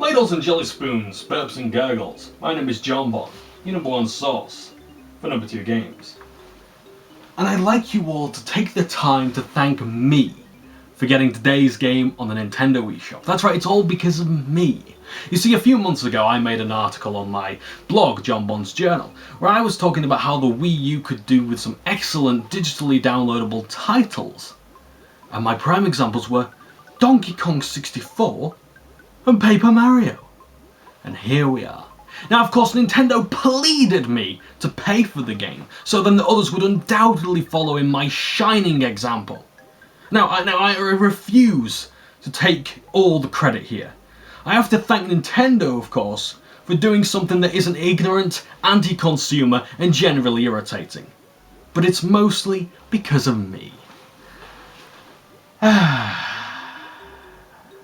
Ladles and jelly spoons, burps and gurgles. My name is Johnbonne, your number one source for number 2 games. And I'd like you all to take the time to thank me for getting today's game on the Nintendo eShop. That's right, it's all because of me. You see, a few months ago I made an article on my blog, Johnbonne's Journal, where I was talking about how the Wii U could do with some excellent digitally downloadable titles. And my prime examples were Donkey Kong 64 and Paper Mario. And here we are. Now, of course, Nintendo pleaded me to pay for the game, so then the others would undoubtedly follow in my shining example. Now I refuse to take all the credit here. I have to thank Nintendo, of course, for doing something that isn't ignorant, anti-consumer, and generally irritating. But it's mostly because of me.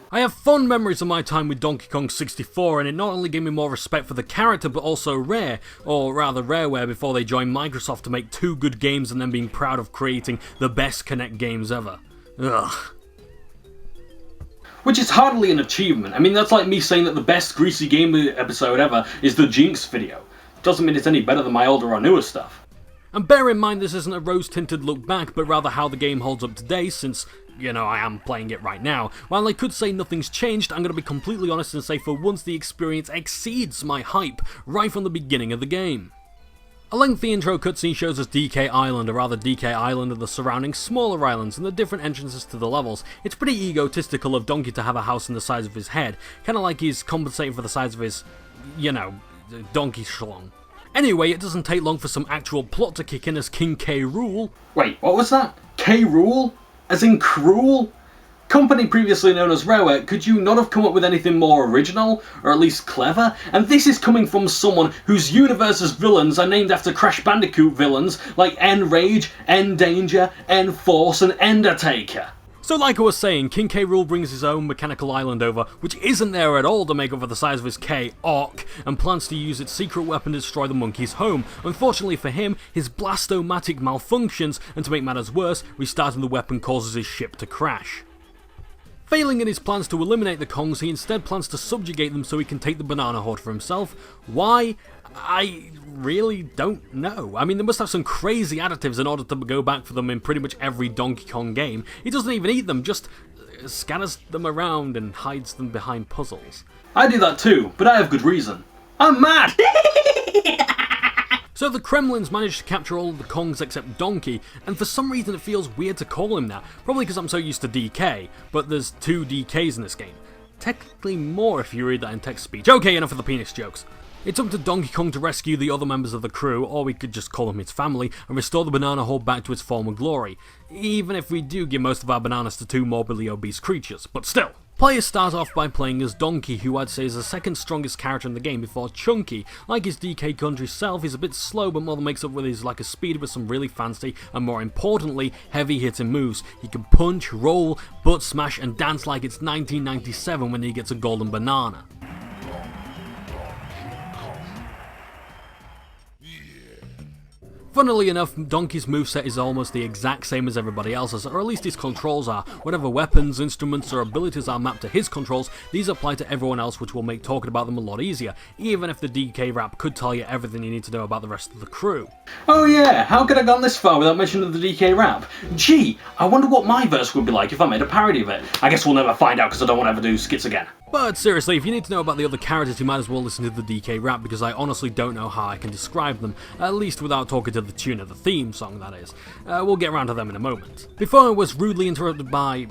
I have fond memories of my time with Donkey Kong 64, and it not only gave me more respect for the character, but also Rare, or rather Rareware before they joined Microsoft to make 2 good games and then being proud of creating the best Kinect games ever. Ugh. Which is hardly an achievement. I mean, that's like me saying that the best Greasy Gamer episode ever is the Jinx video. Doesn't mean it's any better than my older or newer stuff. And bear in mind this isn't a rose-tinted look back, but rather how the game holds up today, since, you know, I am playing it right now. While I could say nothing's changed, I'm going to be completely honest and say for once the experience exceeds my hype right from the beginning of the game. A lengthy intro cutscene shows us DK Island, or rather DK Island and the surrounding smaller islands, and the different entrances to the levels. It's pretty egotistical of Donkey to have a house in the size of his head, kinda like he's compensating for the size of his, you know, donkey schlong. Anyway, it doesn't take long for some actual plot to kick in as King K. Rool. Wait, what was that? K. Rool? As in cruel? Company previously known as Rareware, could you not have come up with anything more original, or at least clever? And this is coming from someone whose universe's villains are named after Crash Bandicoot villains like N-Rage, N-Danger, N-Force, and Endertaker. So like I was saying, King K. Rool brings his own mechanical island over, which isn't there at all to make up for the size of his K-Orc, and plans to use its secret weapon to destroy the monkey's home. Unfortunately for him, his Blastomatic malfunctions, and to make matters worse, restarting the weapon causes his ship to crash. Failing in his plans to eliminate the Kongs, he instead plans to subjugate them so he can take the banana horde for himself. Why? I really don't know. I mean, they must have some crazy additives in order to go back for them in pretty much every Donkey Kong game. He doesn't even eat them, just scatters them around and hides them behind puzzles. I do that too, but I have good reason. I'm mad! So the Kremlins managed to capture all of the Kongs except Donkey, and for some reason it feels weird to call him that, probably because I'm so used to DK, but there's 2 DKs in this game. Technically more if you read that in text speech. Okay, enough of the penis jokes. It's up to Donkey Kong to rescue the other members of the crew, or we could just call them his family, and restore the banana horde back to its former glory, even if we do give most of our bananas to 2 morbidly obese creatures, but still. Players start off by playing as Donkey, who I'd say is the second strongest character in the game before Chunky. Like his DK country self, he's a bit slow but more than makes up with his lack of speed with some really fancy and more importantly, heavy hitting moves. He can punch, roll, butt smash and dance like it's 1997 when he gets a golden banana. Funnily enough, Donkey's moveset is almost the exact same as everybody else's, or at least his controls are. Whatever weapons, instruments, or abilities are mapped to his controls, these apply to everyone else, which will make talking about them a lot easier, even if the DK rap could tell you everything you need to know about the rest of the crew. Oh yeah, how could I have gone this far without mentioning the DK rap? Gee, I wonder what my verse would be like if I made a parody of it. I guess we'll never find out because I don't want to ever do skits again. But seriously, if you need to know about the other characters, you might as well listen to the DK rap, because I honestly don't know how I can describe them, at least without talking to the tune of the theme song, that is. We'll get around to them in a moment. Before I was rudely interrupted by,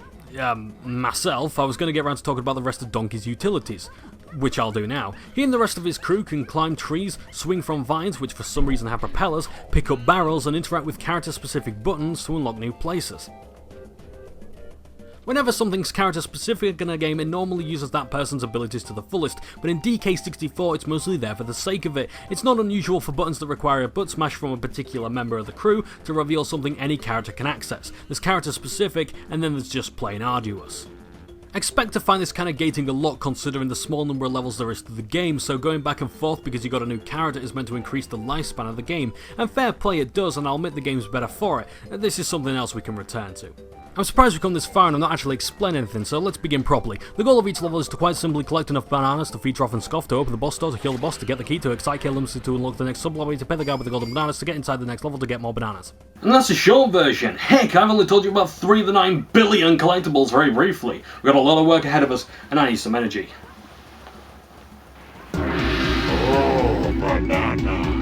myself, I was going to get around to talking about the rest of Donkey's utilities, which I'll do now. He and the rest of his crew can climb trees, swing from vines, which for some reason have propellers, pick up barrels, and interact with character-specific buttons to unlock new places. Whenever something's character specific in a game, it normally uses that person's abilities to the fullest, but in DK64 it's mostly there for the sake of it. It's not unusual for buttons that require a butt smash from a particular member of the crew to reveal something any character can access. There's character specific, and then there's just plain arduous. Expect to find this kind of gating a lot considering the small number of levels there is to the game, so going back and forth because you got a new character is meant to increase the lifespan of the game, and fair play it does, and I'll admit the game's better for it, and this is something else we can return to. I'm surprised we've come this far and I'm not actually explaining anything, so let's begin properly. The goal of each level is to quite simply collect enough bananas to feed Trough and Scoff, to open the boss door, to kill the boss, to get the key, to excite kill them, to unlock the next sub-lobby, to pay the guy with the golden bananas, to get inside the next level to get more bananas. And that's the short version. Heck, I've only told you about 3 of the 9 billion collectibles very briefly. We've got a lot of work ahead of us, and I need some energy. Oh, banana.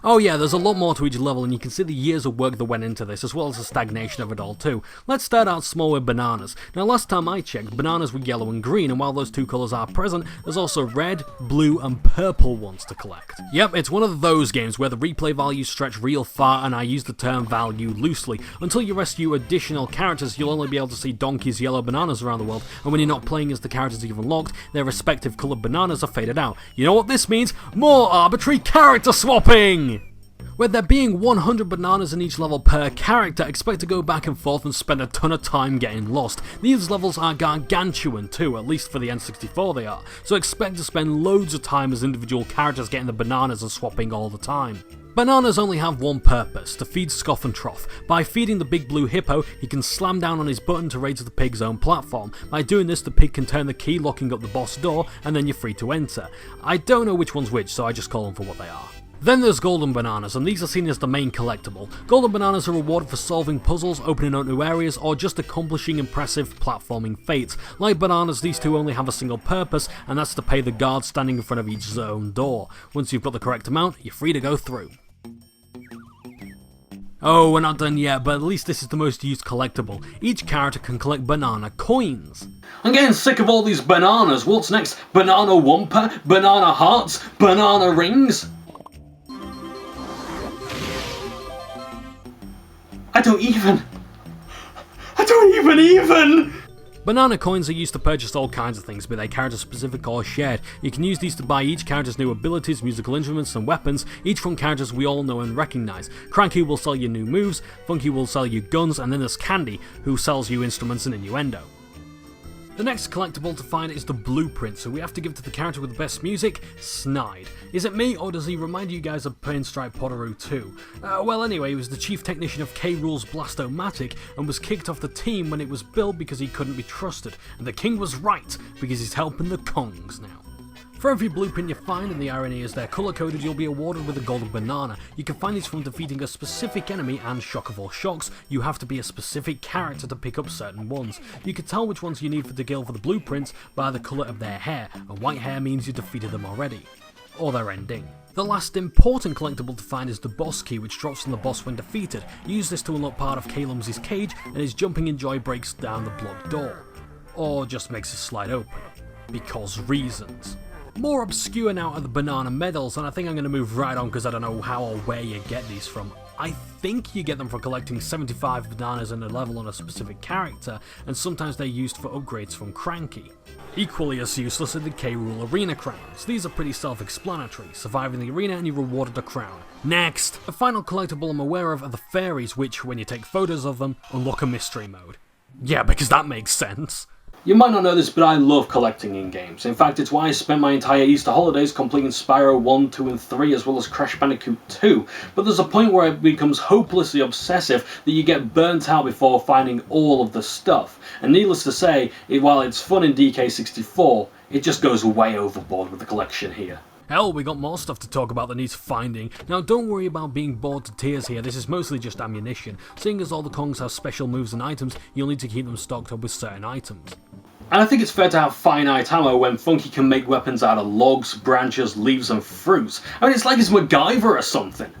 Oh yeah, there's a lot more to each level and you can see the years of work that went into this, as well as the stagnation of it all too. Let's start out small with bananas. Now last time I checked, bananas were yellow and green, and while those two colours are present, there's also red, blue and purple ones to collect. Yep, it's one of those games where the replay values stretch real far, and I use the term value loosely. Until you rescue additional characters, you'll only be able to see Donkey's yellow bananas around the world, and when you're not playing as the characters you've unlocked, their respective coloured bananas are faded out. You know what this means? More arbitrary character swapping! With there being 100 bananas in each level per character, expect to go back and forth and spend a ton of time getting lost. These levels are gargantuan too, at least for the N64 they are, so expect to spend loads of time as individual characters getting the bananas and swapping all the time. Bananas only have one purpose, to feed Scoff and Trough. By feeding the big blue hippo, he can slam down on his button to raise the pig's own platform. By doing this, the pig can turn the key, locking up the boss door, and then you're free to enter. I don't know which one's which, so I just call them for what they are. Then there's golden bananas, and these are seen as the main collectible. Golden bananas are rewarded for solving puzzles, opening up new areas, or just accomplishing impressive platforming feats. Like bananas, these two only have a single purpose, and that's to pay the guard standing in front of each zone door. Once you've got the correct amount, you're free to go through. Oh, we're not done yet, but at least this is the most used collectible. Each character can collect banana coins. I'm getting sick of all these bananas. What's next? Banana Wumpa? Banana hearts? Banana rings? I don't even! Banana coins are used to purchase all kinds of things, be they character specific or shared. You can use these to buy each character's new abilities, musical instruments and weapons, each from characters we all know and recognise. Cranky will sell you new moves, Funky will sell you guns, and then there's Candy, who sells you instruments and innuendo. The next collectible to find is the blueprint, so we have to give to the character with the best music, Snide. Is it me, or does he remind you guys of Pinstripe Potteroo 2? Well anyway, he was the chief technician of K-Rool's Blastomatic, and was kicked off the team when it was built because he couldn't be trusted. And the king was right, because he's helping the Kongs now. For every blueprint you find, and the irony is they're colour-coded, you'll be awarded with a golden banana. You can find these from defeating a specific enemy, and shock of all shocks, you have to be a specific character to pick up certain ones. You can tell which ones you need to kill for the blueprints by the colour of their hair, and white hair means you defeated them already. Or their ending. The last important collectible to find is the boss key, which drops from the boss when defeated. Use this to unlock part of Calum's cage, and his jumping in joy breaks down the blocked door. Or just makes it slide open. Because reasons. More obscure now are the banana medals, and I think I'm going to move right on because I don't know how or where you get these from. I think you get them from collecting 75 bananas in a level on a specific character, and sometimes they're used for upgrades from Cranky. Equally as useless are the K-Rool Arena crowns. These are pretty self-explanatory. Surviving the arena and you're rewarded a crown. Next! The final collectible I'm aware of are the fairies, which, when you take photos of them, unlock a mystery mode. Yeah, because that makes sense. You might not know this, but I love collecting in games. In fact, it's why I spent my entire Easter holidays completing Spyro 1, 2 and 3 as well as Crash Bandicoot 2. But there's a point where it becomes hopelessly obsessive that you get burnt out before finding all of the stuff. And needless to say, while it's fun in DK64, it just goes way overboard with the collection here. Hell, we got more stuff to talk about that needs finding. Now don't worry about being bored to tears here, this is mostly just ammunition. Seeing as all the Kongs have special moves and items, you'll need to keep them stocked up with certain items. And I think it's fair to have finite ammo when Funky can make weapons out of logs, branches, leaves and fruits. I mean, it's like he's MacGyver or something.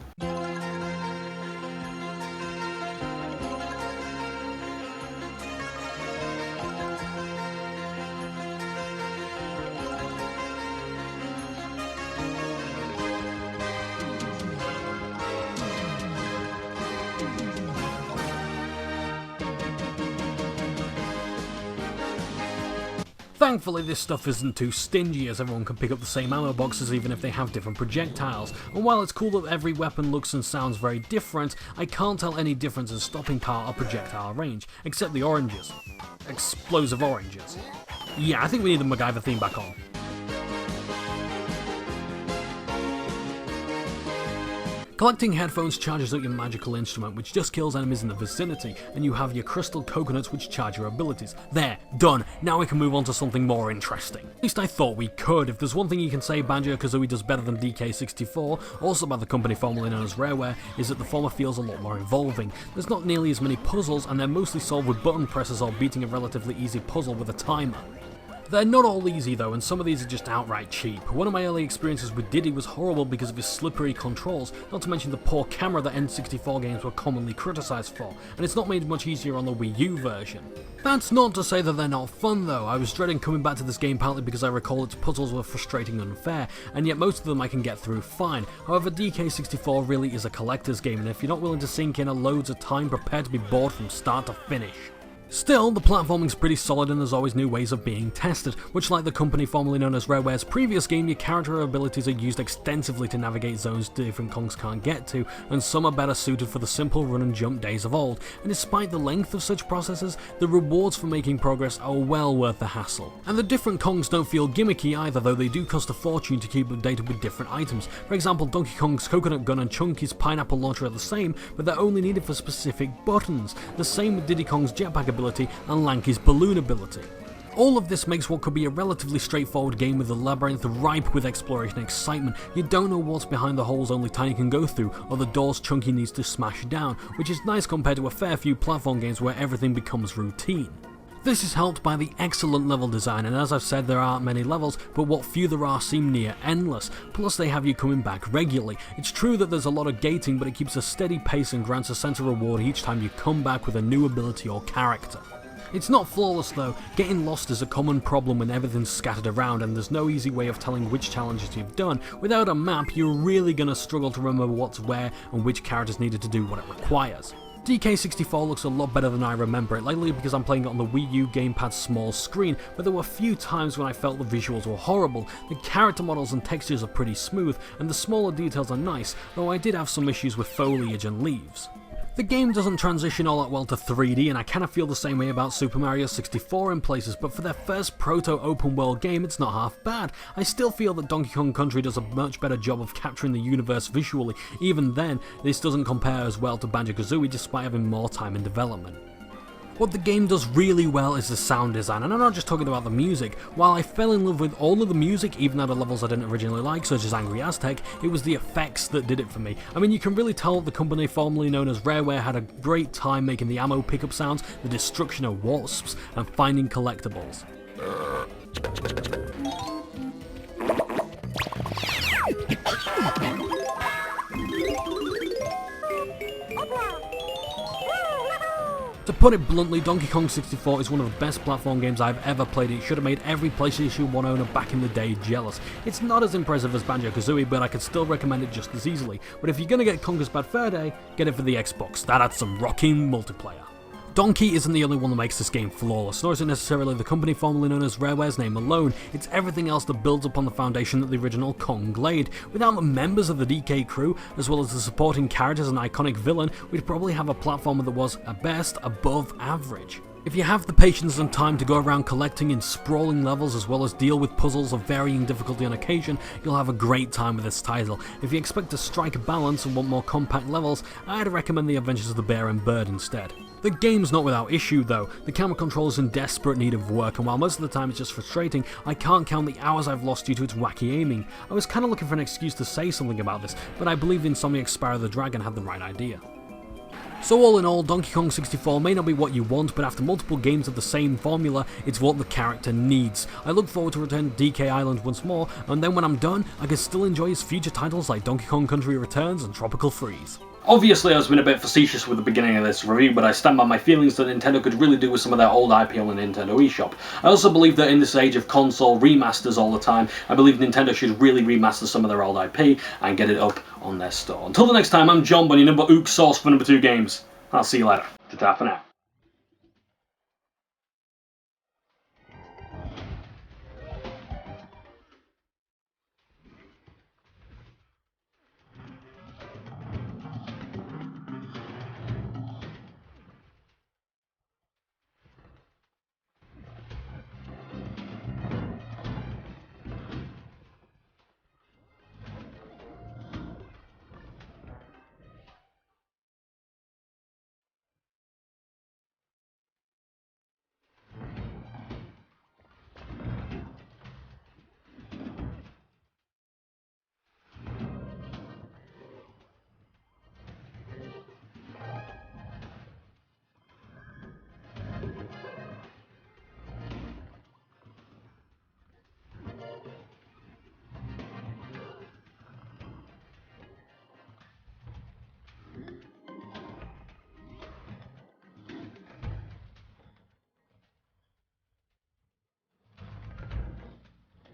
Thankfully this stuff isn't too stingy, as everyone can pick up the same ammo boxes even if they have different projectiles, and while it's cool that every weapon looks and sounds very different, I can't tell any difference in stopping power or projectile range, except the oranges. Explosive oranges. Yeah, I think we need the MacGyver theme back on. Collecting headphones charges up your magical instrument, which just kills enemies in the vicinity, and you have your crystal coconuts which charge your abilities. There, done. Now we can move on to something more interesting. At least I thought we could. If there's one thing you can say Banjo-Kazooie does better than DK64, also by the company formerly known as Rareware, is that the former feels a lot more involving. There's not nearly as many puzzles, and they're mostly solved with button presses or beating a relatively easy puzzle with a timer. They're not all easy though, and some of these are just outright cheap. One of my early experiences with Diddy was horrible because of his slippery controls, not to mention the poor camera that N64 games were commonly criticised for, and it's not made much easier on the Wii U version. That's not to say that they're not fun though. I was dreading coming back to this game partly because I recall its puzzles were frustrating and unfair, and yet most of them I can get through fine. However, DK64 really is a collector's game, and if you're not willing to sink in loads of time, prepare to be bored from start to finish. Still, the platforming's pretty solid and there's always new ways of being tested. Much like the company formerly known as Rareware's previous game, your character abilities are used extensively to navigate zones different Kongs can't get to, and some are better suited for the simple run and jump days of old. And despite the length of such processes, the rewards for making progress are well worth the hassle. And the different Kongs don't feel gimmicky either, though they do cost a fortune to keep updated with different items. For example, Donkey Kong's coconut gun and Chunky's pineapple launcher are the same, but they're only needed for specific buttons. The same with Diddy Kong's jetpack ability and Lanky's balloon ability. All of this makes what could be a relatively straightforward game with a labyrinth ripe with exploration and excitement. You don't know what's behind the holes only Tiny can go through, or the doors Chunky needs to smash down, which is nice compared to a fair few platform games where everything becomes routine. This is helped by the excellent level design, and as I've said, there aren't many levels, but what few there are seem near endless, plus they have you coming back regularly. It's true that there's a lot of gating, but it keeps a steady pace and grants a sense of reward each time you come back with a new ability or character. It's not flawless though. Getting lost is a common problem when everything's scattered around and there's no easy way of telling which challenges you've done. Without a map, you're really gonna struggle to remember what's where and which characters needed to do what it requires. DK64 looks a lot better than I remember it, likely because I'm playing it on the Wii U gamepad's small screen, but there were a few times when I felt the visuals were horrible. The character models and textures are pretty smooth, and the smaller details are nice, though I did have some issues with foliage and leaves. The game doesn't transition all that well to 3D, and I kinda feel the same way about Super Mario 64 in places, but for their first proto-open world game, it's not half bad. I still feel that Donkey Kong Country does a much better job of capturing the universe visually. Even then, this doesn't compare as well to Banjo-Kazooie despite having more time in development. What the game does really well is the sound design, and I'm not just talking about the music. While I fell in love with all of the music, even at the levels I didn't originally like, such as Angry Aztec, it was the effects that did it for me. I mean, you can really tell that the company formerly known as Rareware had a great time making the ammo pickup sounds, the destruction of wasps, and finding collectibles. To put it bluntly, Donkey Kong 64 is one of the best platform games I've ever played. It should have made every PlayStation 1 owner back in the day jealous. It's not as impressive as Banjo-Kazooie, but I could still recommend it just as easily. But if you're gonna get Conker's Bad Fur Day, get it for the Xbox. That adds some rocking multiplayer. Donkey isn't the only one that makes this game flawless, nor is it necessarily the company formerly known as Rareware's name alone. It's everything else that builds upon the foundation that the original Kong laid. Without the members of the DK crew, as well as the supporting characters and iconic villain, we'd probably have a platformer that was, at best, above average. If you have the patience and time to go around collecting in sprawling levels as well as deal with puzzles of varying difficulty on occasion, you'll have a great time with this title. If you expect to strike a balance and want more compact levels, I'd recommend The Adventures of the Bear and Bird instead. The game's not without issue though. The camera control is in desperate need of work, and while most of the time it's just frustrating, I can't count the hours I've lost due to its wacky aiming. I was kinda looking for an excuse to say something about this, but I believe Insomniac's Spyro the Dragon had the right idea. So all in all, Donkey Kong 64 may not be what you want, but after multiple games of the same formula, it's what the character needs. I look forward to returning to DK Island once more, and then when I'm done, I can still enjoy his future titles like Donkey Kong Country Returns and Tropical Freeze. Obviously, I've been a bit facetious with the beginning of this review, but I stand by my feelings that Nintendo could really do with some of their old IP on the Nintendo eShop. I also believe that in this age of console remasters all the time, I believe Nintendo should really remaster some of their old IP and get it up on their store. Until the next time, I'm Johnbonne, your number ook sauce for number 2 games. I'll see you later. Ta-ta for now.